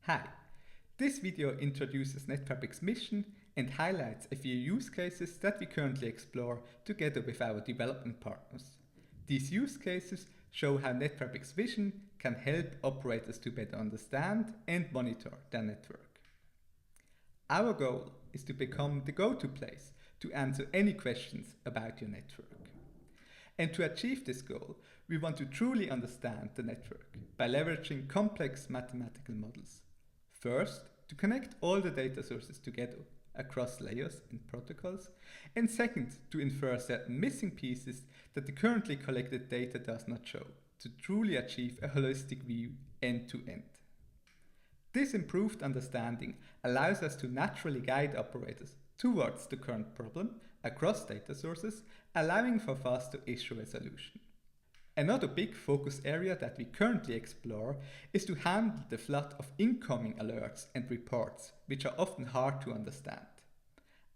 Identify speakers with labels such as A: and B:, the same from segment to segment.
A: Hi, this video introduces NetFabric's mission and highlights a few use cases that we currently explore together with our development partners. These use cases show how NetFabric's vision can help operators to better understand and monitor their network. Our goal is to become the go-to place to answer any questions about your network. And to achieve this goal, we want to truly understand the network by leveraging complex mathematical models. First, to connect all the data sources together across layers and protocols, and second, to infer certain missing pieces that the currently collected data does not show, to truly achieve a holistic view end-to-end. This improved understanding allows us to naturally guide operators towards the current problem across data sources, allowing for faster issue resolution. Another big focus area that we currently explore is to handle the flood of incoming alerts and reports, which are often hard to understand.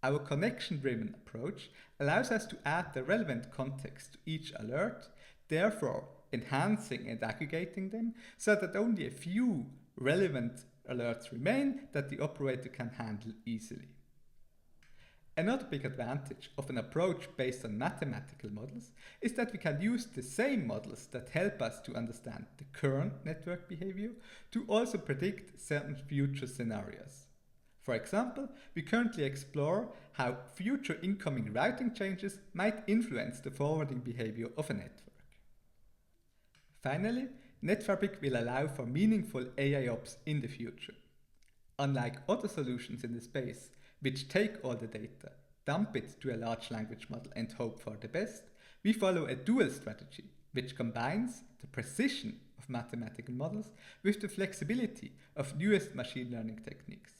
A: Our connection-driven approach allows us to add the relevant context to each alert, therefore enhancing and aggregating them so that only a few relevant alerts remain that the operator can handle easily. Another big advantage of an approach based on mathematical models is that we can use the same models that help us to understand the current network behavior to also predict certain future scenarios. For example, we currently explore how future incoming routing changes might influence the forwarding behavior of a network. Finally, NetFabric will allow for meaningful AIOps in the future. Unlike other solutions in the space, which take all the data, dump it to a large language model and hope for the best, we follow a dual strategy, which combines the precision of mathematical models with the flexibility of newest machine learning techniques.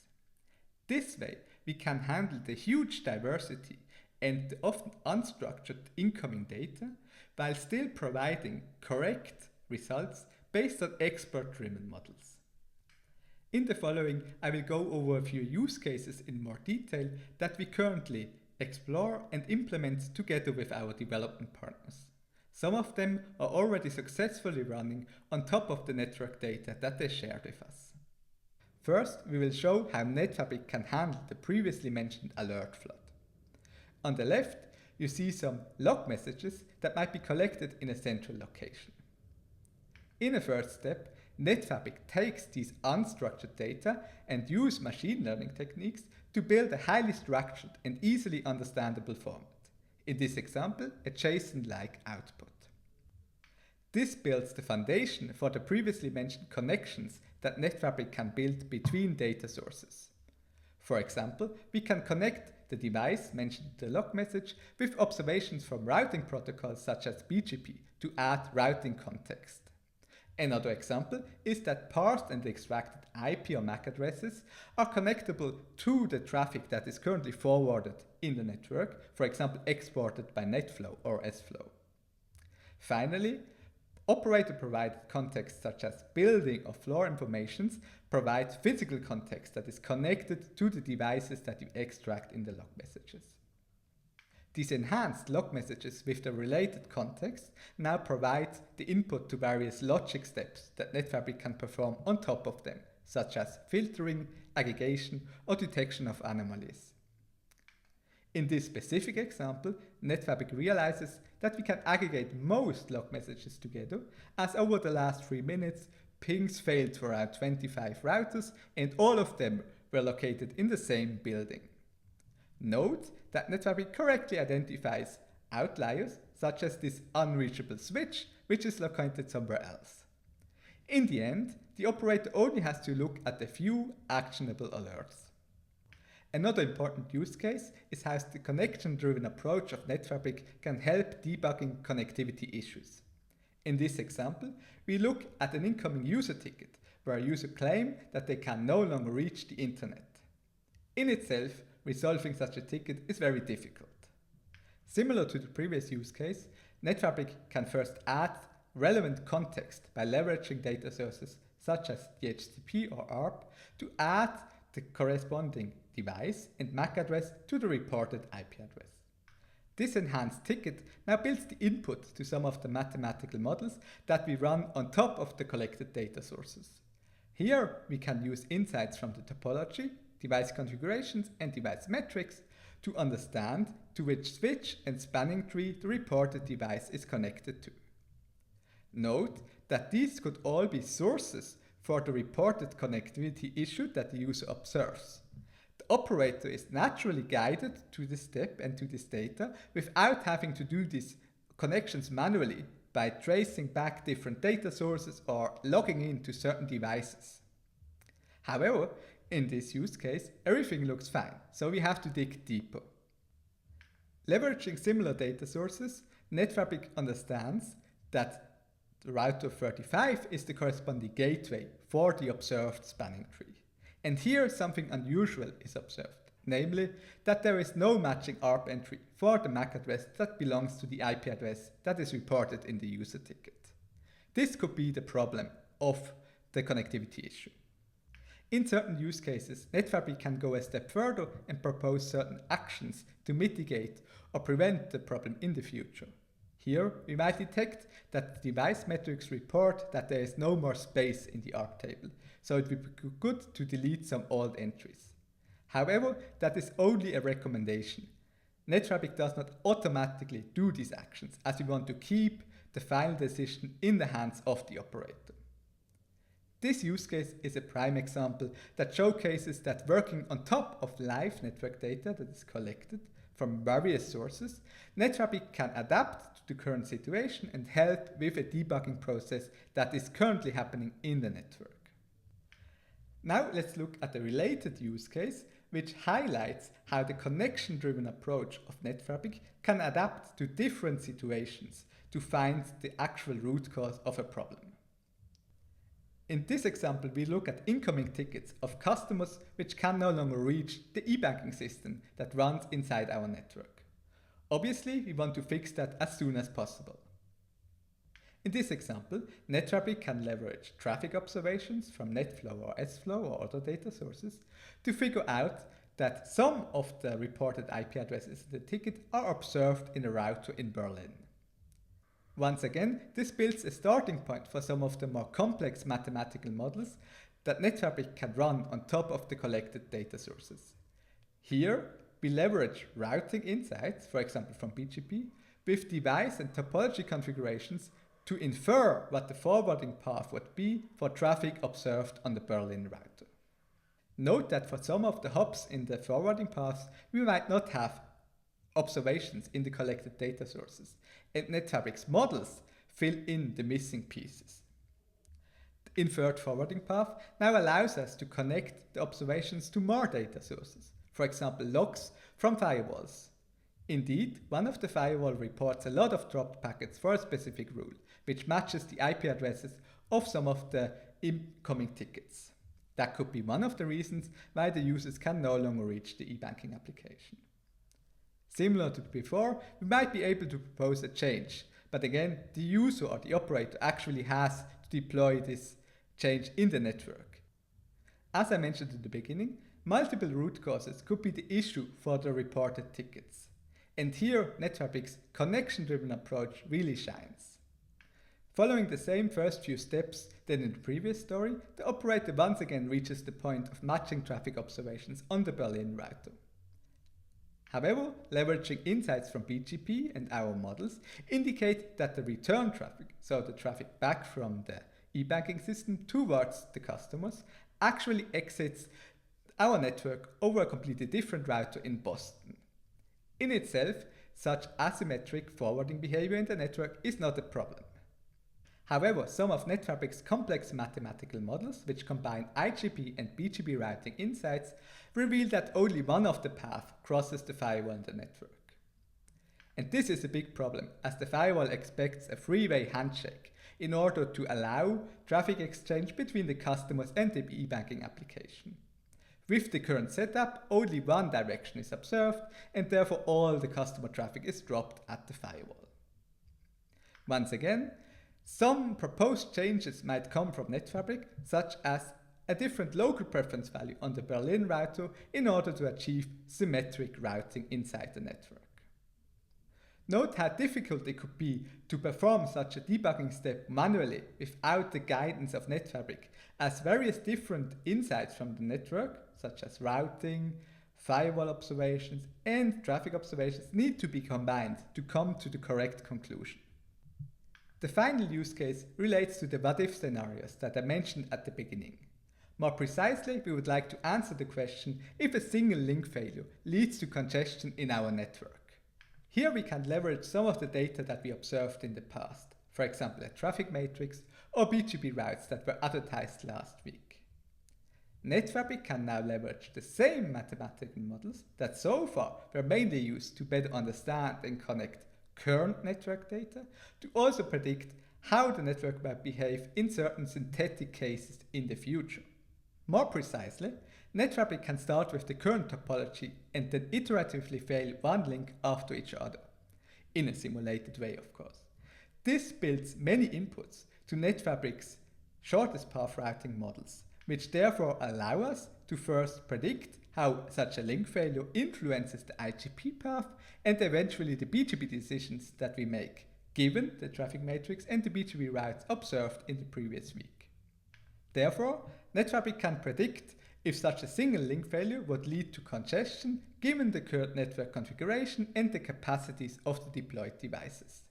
A: This way, we can handle the huge diversity and the often unstructured incoming data, while still providing correct results based on expert-driven models. In the following, I will go over a few use cases in more detail that we currently explore and implement together with our development partners. Some of them are already successfully running on top of the network data that they shared with us. First, we will show how NetFabric can handle the previously mentioned alert flood. On the left, you see some log messages that might be collected in a central location. In a first step, NetFabric takes these unstructured data and uses machine learning techniques to build a highly structured and easily understandable format. In this example, a JSON-like output. This builds the foundation for the previously mentioned connections that NetFabric can build between data sources. For example, we can connect the device mentioned in the log message with observations from routing protocols such as BGP to add routing context. Another example is that parsed and extracted IP or MAC addresses are connectable to the traffic that is currently forwarded in the network, for example exported by NetFlow or SFlow. Finally, operator-provided context such as building or floor informations provides physical context that is connected to the devices that you extract in the log messages. These enhanced log messages with the related context now provide the input to various logic steps that NetFabric can perform on top of them, such as filtering, aggregation, or detection of anomalies. In this specific example, NetFabric realizes that we can aggregate most log messages together, as over the last 3 minutes, pings failed for around 25 routers and all of them were located in the same building. Note that NetFabric correctly identifies outliers, such as this unreachable switch, which is located somewhere else. In the end, the operator only has to look at a few actionable alerts. Another important use case is how the connection-driven approach of NetFabric can help debugging connectivity issues. In this example, we look at an incoming user ticket where a user claims that they can no longer reach the internet. In itself, resolving such a ticket is very difficult. Similar to the previous use case, NetFabric can first add relevant context by leveraging data sources such as DHCP or ARP to add the corresponding device and MAC address to the reported IP address. This enhanced ticket now builds the input to some of the mathematical models that we run on top of the collected data sources. Here we can use insights from the topology, device configurations and device metrics to understand to which switch and spanning tree the reported device is connected to. Note that these could all be sources for the reported connectivity issue that the user observes. The operator is naturally guided to this step and to this data without having to do these connections manually by tracing back different data sources or logging into certain devices. However, in this use case, everything looks fine, so we have to dig deeper. Leveraging similar data sources, NetFabric understands that the router 35 is the corresponding gateway for the observed spanning tree. And here something unusual is observed, namely that there is no matching ARP entry for the MAC address that belongs to the IP address that is reported in the user ticket. This could be the problem of the connectivity issue. In certain use cases, NetFabric can go a step further and propose certain actions to mitigate or prevent the problem in the future. Here, we might detect that the device metrics report that there is no more space in the ARP table, so it would be good to delete some old entries. However, that is only a recommendation. NetFabric does not automatically do these actions, as we want to keep the final decision in the hands of the operator. This use case is a prime example that showcases that working on top of live network data that is collected from various sources, NetFabric can adapt to the current situation and help with a debugging process that is currently happening in the network. Now let's look at a related use case which highlights how the connection-driven approach of NetFabric can adapt to different situations to find the actual root cause of a problem. In this example, we look at incoming tickets of customers which can no longer reach the e-banking system that runs inside our network. Obviously, we want to fix that as soon as possible. In this example, NetFabric can leverage traffic observations from NetFlow or SFlow or other data sources to figure out that some of the reported IP addresses in the ticket are observed in a router in Berlin. Once again, this builds a starting point for some of the more complex mathematical models that NetFabric can run on top of the collected data sources. Here, we leverage routing insights, for example from BGP, with device and topology configurations to infer what the forwarding path would be for traffic observed on the Berlin router. Note that for some of the hops in the forwarding paths, we might not have observations in the collected data sources, and NetFabric's models fill in the missing pieces. The inferred forwarding path now allows us to connect the observations to more data sources, for example logs from firewalls. Indeed, one of the firewall reports a lot of dropped packets for a specific rule, which matches the IP addresses of some of the incoming tickets. That could be one of the reasons why the users can no longer reach the e-banking application. Similar to before, we might be able to propose a change, but again, the user or the operator actually has to deploy this change in the network. As I mentioned in the beginning, multiple root causes could be the issue for the reported tickets. And here, NetFabric's connection-driven approach really shines. Following the same first few steps than in the previous story, the operator once again reaches the point of matching traffic observations on the Berlin router. However, leveraging insights from BGP and our models indicate that the return traffic, so the traffic back from the e-banking system towards the customers, actually exits our network over a completely different router in Boston. In itself, such asymmetric forwarding behavior in the network is not a problem. However, some of NetFabric's complex mathematical models, which combine IGP and BGP routing insights, reveal that only one of the paths crosses the firewall in the network. And this is a big problem, as the firewall expects a three-way handshake in order to allow traffic exchange between the customers and the e-banking application. With the current setup, only one direction is observed, and therefore all the customer traffic is dropped at the firewall. Once again, some proposed changes might come from NetFabric, such as a different local preference value on the Berlin router in order to achieve symmetric routing inside the network. Note how difficult it could be to perform such a debugging step manually without the guidance of NetFabric, as various different insights from the network, such as routing, firewall observations and traffic observations, need to be combined to come to the correct conclusion. The final use case relates to the what-if scenarios that I mentioned at the beginning. More precisely, we would like to answer the question if a single link failure leads to congestion in our network. Here we can leverage some of the data that we observed in the past, for example a traffic matrix or BGP routes that were advertised last week. NetFabric can now leverage the same mathematical models that so far were mainly used to better understand and connect current network data to also predict how the network will behave in certain synthetic cases in the future. More precisely, NetFabric can start with the current topology and then iteratively fail one link after each other, in a simulated way of course. This builds many inputs to NetFabric's shortest path routing models, which therefore allow us to first predict how such a link failure influences the IGP path and eventually the BGP decisions that we make, given the traffic matrix and the BGP routes observed in the previous week. Therefore, NetFabric can predict if such a single link failure would lead to congestion given the current network configuration and the capacities of the deployed devices.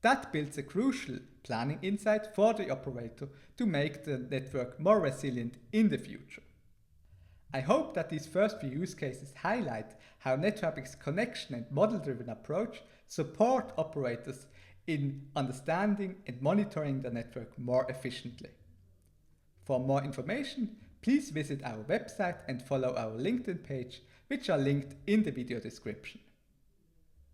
A: That builds a crucial planning insight for the operator to make the network more resilient in the future. I hope that these first few use cases highlight how NetFabric's connection and model-driven approach support operators in understanding and monitoring the network more efficiently. For more information, please visit our website and follow our LinkedIn page, which are linked in the video description.